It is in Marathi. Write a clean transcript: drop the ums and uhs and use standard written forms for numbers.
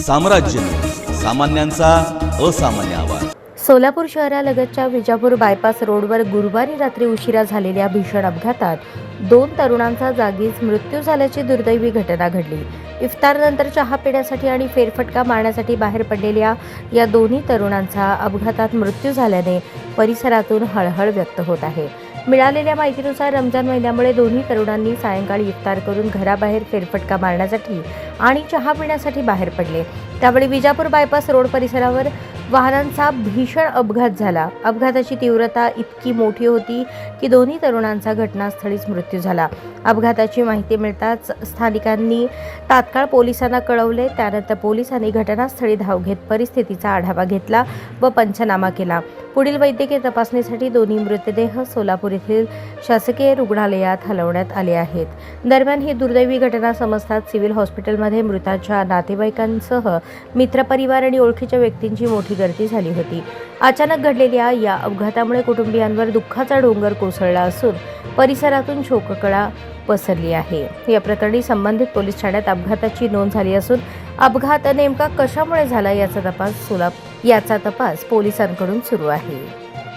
साम्राज्य, सामान्यांचा असामान्य आवाज। सोलापूर शहरालगतच्या विजापूर बायपास रोडवर गुरुवारी रात्री उशिरा झालेल्या भीषण अपघातात 2 तरुणांचा जागीच मृत्यू झाल्याची दुर्दैवी घटना घडली। इफ्तारनंतर चहा पिण्यासाठी आणि फेरफटका मारण्यासाठी बाहेर पडलेल्या या दोन्ही तरुणांचा अपघातात मृत्यू झाल्याने परिसरातून हळहळ व्यक्त होत आहे। मिळालेल्या माहितीनुसार रमजान महिन्यामुळे दोन्ही तरुणांनी सायंकाळी इफ्तार करून घराबाहेर फेरफटका मारण्यासाठी आणि चहा पिण्यासाठी बाहेर पडले। त्यावेळी विजापूर बायपास रोड परिसरावर वाहनांचा भीषण अपघात झाला। अपघाताची तीव्रता इतकी मोठी होती की दोन्ही तरुणांचा घटनास्थळीच मृत्यू झाला। अपघाताची माहिती मिळताच स्थानिकांनी तात्काळ पोलिसांना कळवले। त्यानंतर पोलिसांनी घटनास्थळी धाव घेत परिस्थितीचा आढावा घेतला व पंचनामा केला। पुढील वैद्यकीय तपासणीसाठी दोन्ही मृतदेह सोलापूर येथील शासकीय रुग्णालयात हलवण्यात आले आहेत। दरम्यान ही दुर्दैवी घटना समजताच सिव्हिल हॉस्पिटलमध्ये मृतांच्या नातेवाईकांसह मित्रपरिवार आणि ओळखीच्या व्यक्तींची मोठी गर्दी झाली होती। अचानक घडलेल्या या अपघातामुळे कुटुंबियांवर दुःखाचा डोंगर कोसळला असून परिसरातून शोककळा पसरली आहे। या प्रकरणी संबंधित पोलीस ठाण्यात अपघाताची नोंद झाली असून अपघात नेमका कशामुळे झाला याचा तपास पोलिसांकडून सुरू आहे।